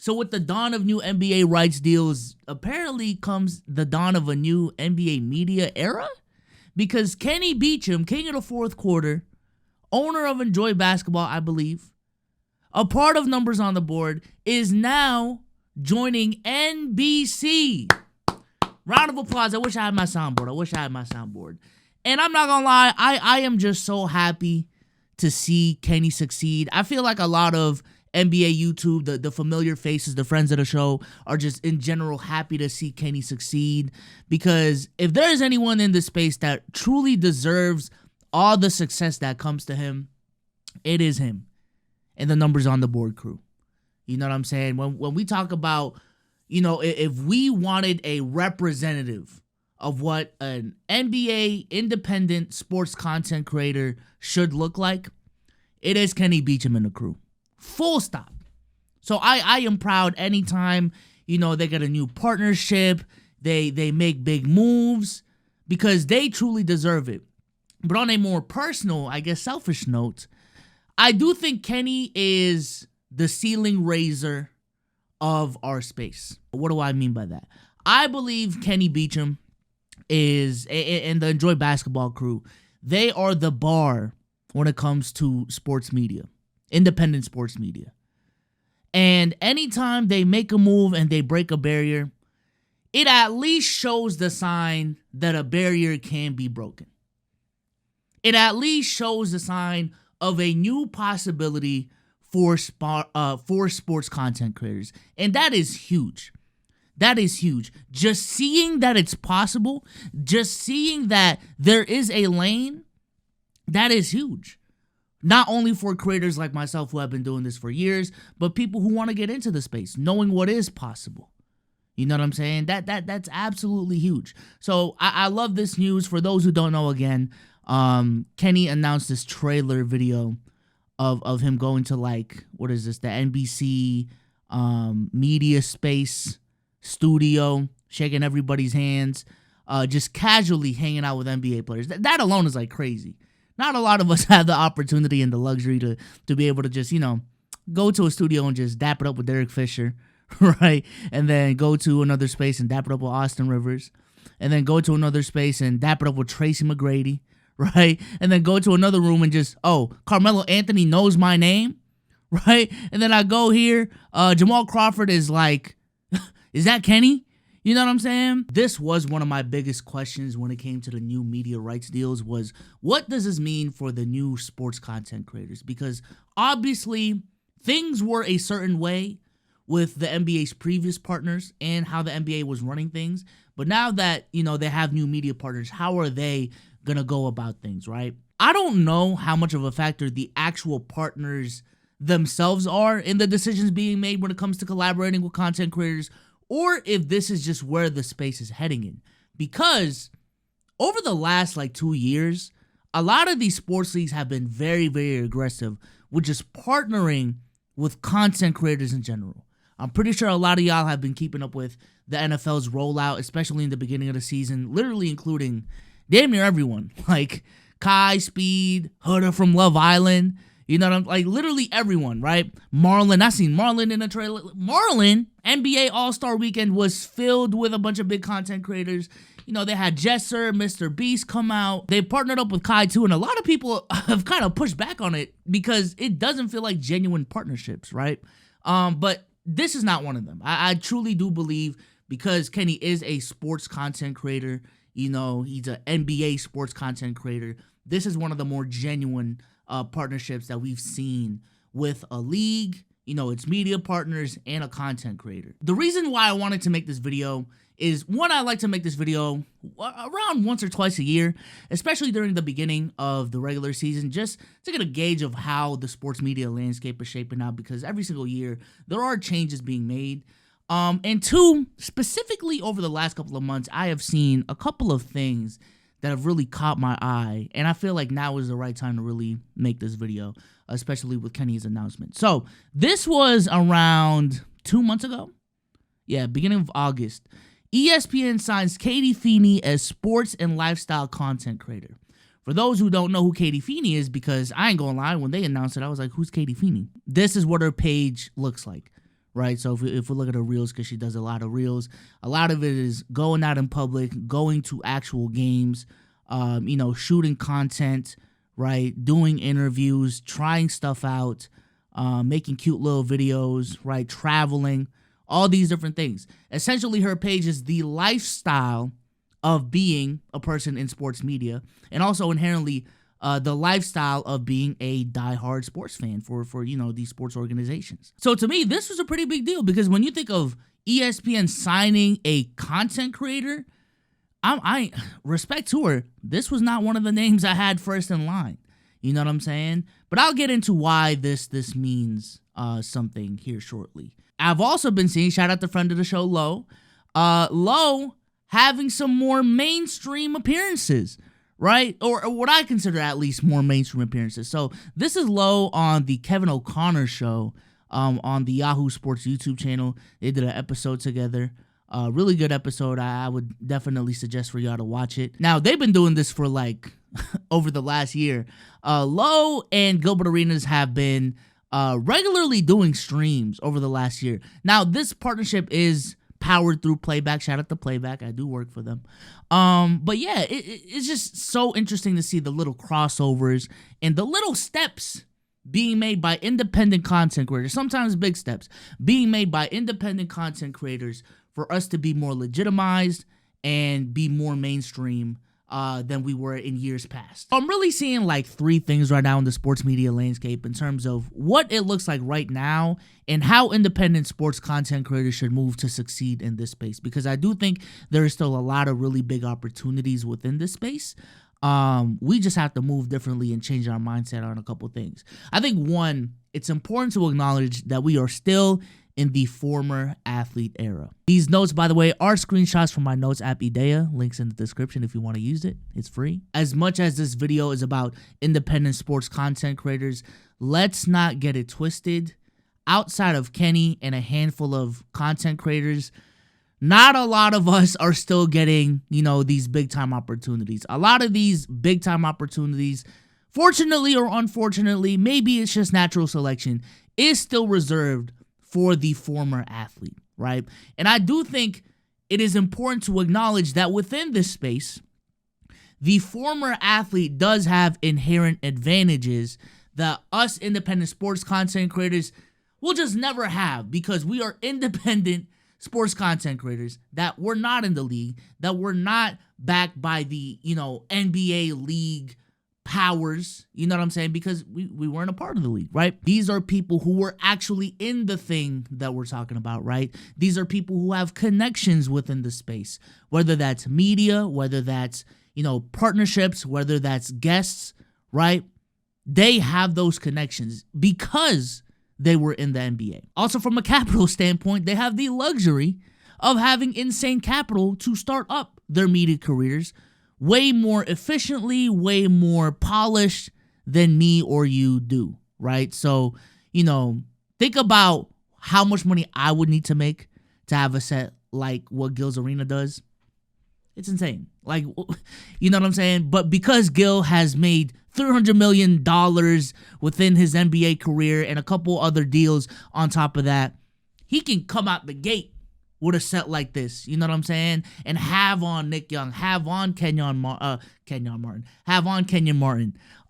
So with the dawn of new NBA rights deals, apparently comes the dawn of a new NBA media era? Because Kenny Beecham, king of the fourth quarter, owner of Enjoy Basketball, I believe, a part of Numbers on the Board, is now joining NBC. Round of applause. I wish I had my soundboard. And I'm not going to lie, I am just so happy to see Kenny succeed. I feel like a lot of NBA YouTube, the familiar faces, the friends of the show, are just in general happy to see Kenny succeed. Because if there is anyone in this space that truly deserves all the success that comes to him, it is him and the Numbers on the Board crew. You know what I'm saying? When we talk about, you know, if we wanted a representative of what an NBA independent sports content creator should look like, it is Kenny Beecham and the crew. Full stop. So I am proud anytime, you know, they get a new partnership, they make big moves, because they truly deserve it. But on a more personal, I guess selfish note, I do think Kenny is the ceiling raiser of our space. What do I mean by that? I believe Kenny Beecham is, and the Enjoy Basketball crew, they are the bar when it comes to sports media, independent sports media. And anytime they make a move and they break a barrier, it at least shows the sign that a barrier can be broken. It at least shows the sign of a new possibility for sports content creators. And that is huge. That is huge. Just seeing that it's possible, just seeing that there is a lane, that is huge. Not only for creators like myself who have been doing this for years, but people who want to get into the space, knowing what is possible. You know what I'm saying? That's absolutely huge. So I love this news. For those who don't know, again, Kenny announced this trailer video of him going to, like, what is this? The NBC media space studio, shaking everybody's hands, just casually hanging out with NBA players. That alone is like crazy. Not a lot of us have the opportunity and the luxury to be able to just, you know, go to a studio and just dap it up with Derek Fisher, right? And then go to another space and dap it up with Austin Rivers. And then go to another space and dap it up with Tracy McGrady, right? And then go to another room and just, oh, Carmelo Anthony knows my name, right? And then I go here, Jamal Crawford is like, is that Kenny? You know what I'm saying? This was one of my biggest questions when it came to the new media rights deals, was what does this mean for the new sports content creators? Because obviously things were a certain way with the NBA's previous partners and how the NBA was running things. But now that, you know, they have new media partners, how are they going to go about things, right? I don't know how much of a factor the actual partners themselves are in the decisions being made when it comes to collaborating with content creators, or if this is just where the space is heading in. Because over the last 2 years, a lot of these sports leagues have been very, very aggressive with just partnering with content creators in general. I'm pretty sure a lot of y'all have been keeping up with the NFL's rollout, especially in the beginning of the season, literally including damn near everyone. Like Kai, Speed, Huda from Love Island. You know what I'm like? Literally everyone, right? Marlon, I seen Marlon in the trailer. Marlon, NBA All-Star Weekend was filled with a bunch of big content creators. You know, they had Jesser, Mr. Beast come out. They partnered up with Kai too, and a lot of people have kind of pushed back on it because it doesn't feel like genuine partnerships, right? But this is not one of them. I truly do believe, because Kenny is a sports content creator, you know, he's an NBA sports content creator, this is one of the more genuine partnerships that we've seen with a league, you know, its media partners, and a content creator. The reason why I wanted to make this video is, one, I like to make this video around once or twice a year, especially during the beginning of the regular season, just to get a gauge of how the sports media landscape is shaping out, because every single year there are changes being made. And two, specifically over the last couple of months, I have seen a couple of things that have really caught my eye, and I feel like now is the right time to really make this video, especially with Kenny's announcement. So this was around 2 months ago. Yeah, beginning of August. ESPN signs Katie Feeney as sports and lifestyle content creator. For those who don't know who Katie Feeney is, because I ain't gonna lie, when they announced it, I was like, who's Katie Feeney? This is what her page looks like, right? So if we look at her reels, because she does a lot of reels, a lot of it is going out in public, going to actual games, shooting content, right? Doing interviews, trying stuff out, making cute little videos, right? Traveling, all these different things. Essentially, her page is the lifestyle of being a person in sports media, and also inherently the lifestyle of being a diehard sports fan for these sports organizations. So to me, this was a pretty big deal, because when you think of ESPN signing a content creator, I respect to her. This was not one of the names I had first in line. You know what I'm saying? But I'll get into why this means something here shortly. I've also been seeing, shout out to friend of the show, Lo having some more mainstream appearances, right? Or what I consider at least more mainstream appearances. So this is Lo on the Kevin O'Connor show on the Yahoo Sports YouTube channel. They did an episode together. Really good episode. I would definitely suggest for y'all to watch it. Now, they've been doing this for like over the last year. Lo and Gilbert Arenas have been regularly doing streams over the last year. Now, this partnership is powered through Playback. Shout out to Playback. I do work for them. But yeah, it's just so interesting to see the little crossovers and the little steps being made by independent content creators, sometimes big steps, being made by independent content creators for us to be more legitimized and be more mainstream than we were in years past. I'm really seeing like three things right now in the sports media landscape in terms of what it looks like right now and how independent sports content creators should move to succeed in this space, because I do think there is still a lot of really big opportunities within this space. We just have to move differently and change our mindset on a couple things. I think one, it's important to acknowledge that we are still in the former athlete era. These notes, by the way, are screenshots from my notes app Idea. Links in the description if you want to use it. It's free. As much as this video is about independent sports content creators, let's not get it twisted. Outside of Kenny and a handful of content creators, not a lot of us are still getting, these big time opportunities. A lot of these big time opportunities, fortunately or unfortunately, maybe it's just natural selection, is still reserved for the former athlete, right? And I do think it is important to acknowledge that within this space, the former athlete does have inherent advantages that us independent sports content creators will just never have, because we are independent sports content creators that were not in the league, that were not backed by the, NBA league powers, you know what I'm saying? Because we weren't a part of the league, right? These are people who were actually in the thing that we're talking about, right? These are people who have connections within the space, whether that's media, whether that's, partnerships, whether that's guests, right? They have those connections because they were in the NBA. Also, from a capital standpoint, they have the luxury of having insane capital to start up their media careers way more efficiently, way more polished than me or you do, right? So, think about how much money I would need to make to have a set like what Gil's Arena does. It's insane. Like, you know what I'm saying? But because Gil has made $300 million within his NBA career and a couple other deals on top of that, he can come out the gate with a set like this, you know what I'm saying? And have on Nick Young, have on Kenyon Martin,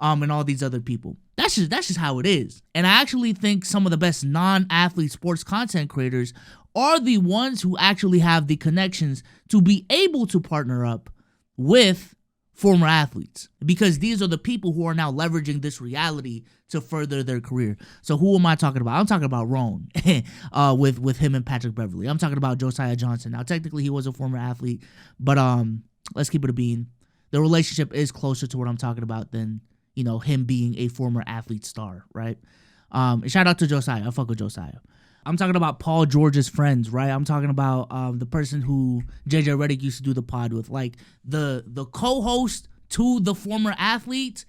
and all these other people. That's just how it is. And I actually think some of the best non-athlete sports content creators are the ones who actually have the connections to be able to partner up with former athletes, because these are the people who are now leveraging this reality to further their career. So who am I talking about? I'm talking about Roan with him and Patrick Beverly. I'm talking about Josiah Johnson. Now, technically, he was a former athlete, but let's keep it a bean. The relationship is closer to what I'm talking about than, him being a former athlete star, right? And shout out to Josiah. I fuck with Josiah. I'm talking about Paul George's friends, right? I'm talking about the person who JJ Redick used to do the pod with, like the co-host to the former athlete.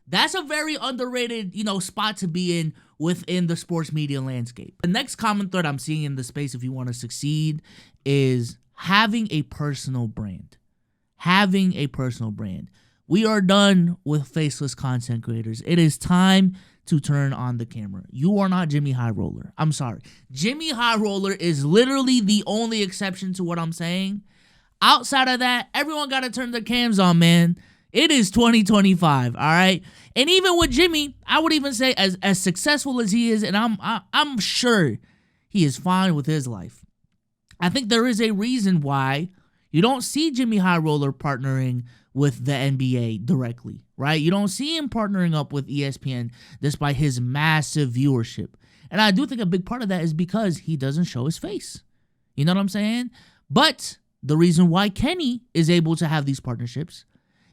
That's a very underrated, spot to be in within the sports media landscape. The next common thread I'm seeing in the space, if you want to succeed, is having a personal brand. Having a personal brand. We are done with faceless content creators. It is time to turn on the camera. You are not Jimmy High Roller. I'm sorry. Jimmy High Roller is literally the only exception to what I'm saying. Outside of that, everyone got to turn their cams on, man. It is 2025, all right? And even with Jimmy, I would even say as successful as he is, and I'm sure he is fine with his life. I think there is a reason why you don't see Jimmy High Roller partnering with the NBA directly, right? You don't see him partnering up with ESPN despite his massive viewership. And I do think a big part of that is because he doesn't show his face. You know what I'm saying? But the reason why Kenny is able to have these partnerships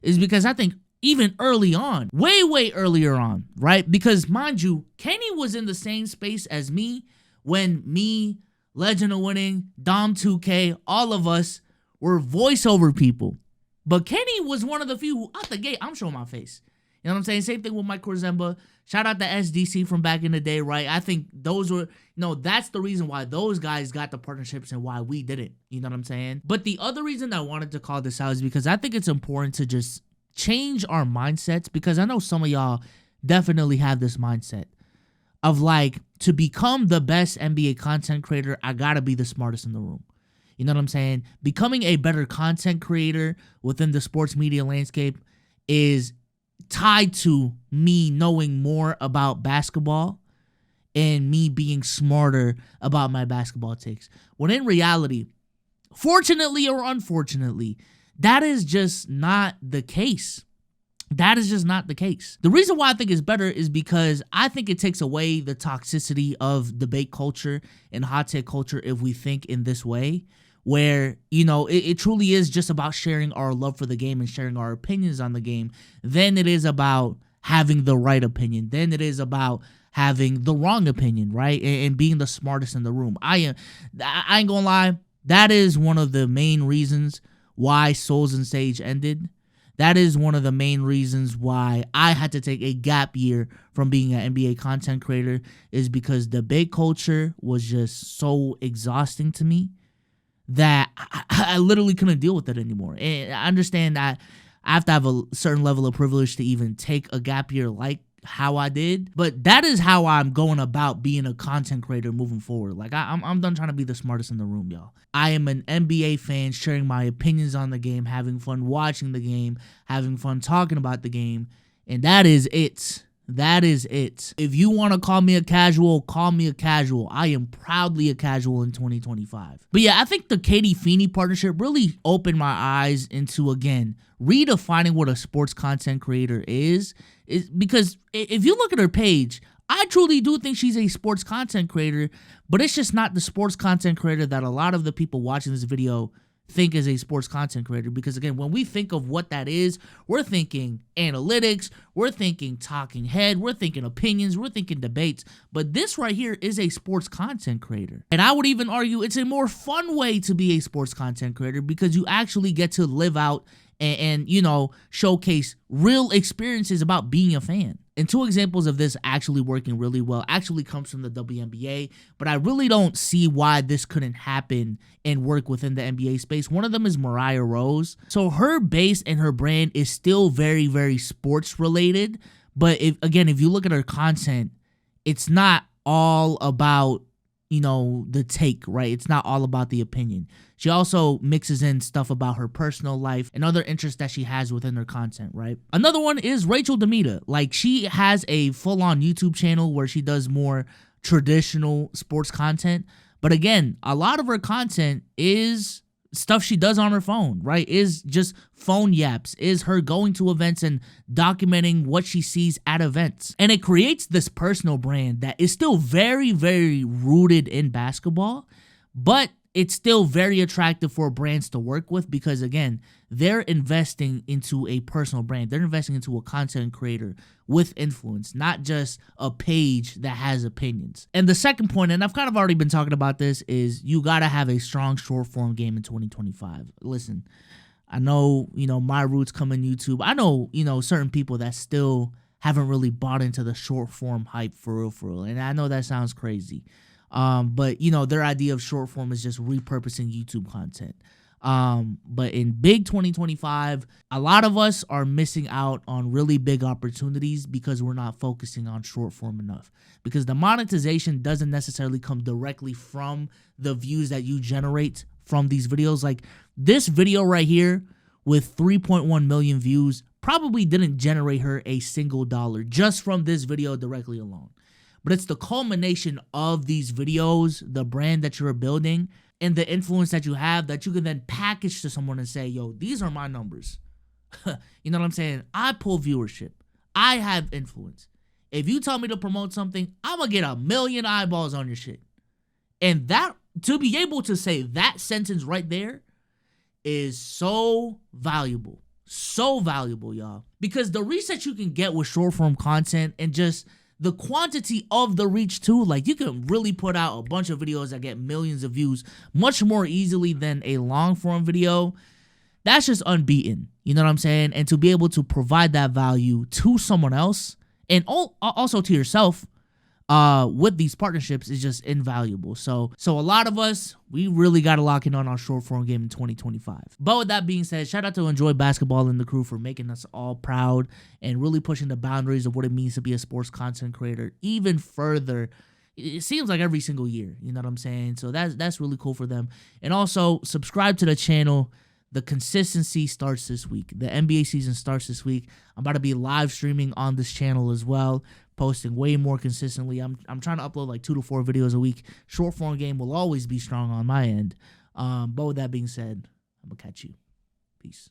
is because I think even early on, way earlier on, right? Because mind you, Kenny was in the same space as me when me, Legend of Winning, Dom 2K, all of us were voiceover people. But Kenny was one of the few who, out the gate, I'm showing my face. You know what I'm saying? Same thing with Mike Korzemba. Shout out to SDC from back in the day, right? I think those were, that's the reason why those guys got the partnerships and why we didn't. You know what I'm saying? But the other reason I wanted to call this out is because I think it's important to just change our mindsets, because I know some of y'all definitely have this mindset of like, to become the best NBA content creator, I gotta be the smartest in the room. You know what I'm saying? Becoming a better content creator within the sports media landscape is tied to me knowing more about basketball and me being smarter about my basketball takes. When in reality, fortunately or unfortunately, that is just not the case. That is just not the case. The reason why I think it's better is because I think it takes away the toxicity of debate culture and hot take culture if we think in this way, where, it truly is just about sharing our love for the game and sharing our opinions on the game. Then it is about having the right opinion. Then it is about having the wrong opinion, right? And being the smartest in the room. I ain't gonna lie, that is one of the main reasons why Souls and Sage ended. That is one of the main reasons why I had to take a gap year from being an NBA content creator, is because debate culture was just so exhausting to me that I literally couldn't deal with it anymore. And I understand that I have to have a certain level of privilege to even take a gap year like how I did, but that is how I'm going about being a content creator moving forward. Like I'm done trying to be the smartest in the room, y'all. I am an NBA fan, sharing my opinions on the game, having fun watching the game, having fun talking about the game, and that is it. That is it. If you want to call me a casual, call me a casual. I am proudly a casual in 2025. But yeah, I think the Katie Feeney partnership really opened my eyes into, again, redefining what a sports content creator is because if you look at her page, I truly do think she's a sports content creator, but it's just not the sports content creator that a lot of the people watching this video think is a sports content creator. Because again, when we think of what that is, we're thinking analytics, we're thinking talking head, we're thinking opinions, we're thinking debates. But this right here is a sports content creator. And I would even argue it's a more fun way to be a sports content creator because you actually get to live out and showcase real experiences about being a fan. And two examples of this actually working really well actually comes from the WNBA, but I really don't see why this couldn't happen and work within the NBA space. One of them is Mariah Rose. So her base and her brand is still very, very sports related, but if you look at her content, it's not all about the take, right? It's not all about the opinion. She also mixes in stuff about her personal life and other interests that she has within her content, right? Another one is Rachel Demita. Like, she has a full-on YouTube channel where she does more traditional sports content. But again, a lot of her content is stuff she does on her phone, right? Is just phone yaps, is her going to events and documenting what she sees at events. And it creates this personal brand that is still very, very rooted in basketball, but it's still very attractive for brands to work with because, again, they're investing into a personal brand. They're investing into a content creator with influence, not just a page that has opinions. And the second point, and I've kind of already been talking about this, is you got to have a strong short form game in 2025. Listen, I know, my roots come in YouTube. I know, certain people that still haven't really bought into the short form hype for real. And I know that sounds crazy. But their idea of short form is just repurposing YouTube content. But in big 2025, a lot of us are missing out on really big opportunities because we're not focusing on short form enough. Because the monetization doesn't necessarily come directly from the views that you generate from these videos. Like this video right here with 3.1 million views probably didn't generate her a single dollar just from this video directly alone. But it's the culmination of these videos, the brand that you're building, and the influence that you have that you can then package to someone and say, yo, these are my numbers. You know what I'm saying? I pull viewership. I have influence. If you tell me to promote something, I'm going to get 1 million eyeballs on your shit. And that, to be able to say that sentence right there is so valuable. So valuable, y'all. Because the reach that you can get with short form content and just the quantity of the reach too, like you can really put out a bunch of videos that get millions of views much more easily than a long form video. That's just unbeaten. You know what I'm saying? And to be able to provide that value to someone else and also to yourself with these partnerships is just invaluable. So a lot of us, we really got to lock in on our short form game in 2025. But with that being said, shout out to Enjoy Basketball and the crew for making us all proud and really pushing the boundaries of what it means to be a sports content creator even further. It seems like every single year, you know what I'm saying? So that's really cool for them. And also subscribe to the channel. The consistency starts this week. The NBA season starts this week. I'm about to be live streaming on this channel as well, posting way more consistently. I'm trying to upload like 2 to 4 videos a week. Short form game will always be strong on my end. But with that being said, I'm going to catch you. Peace.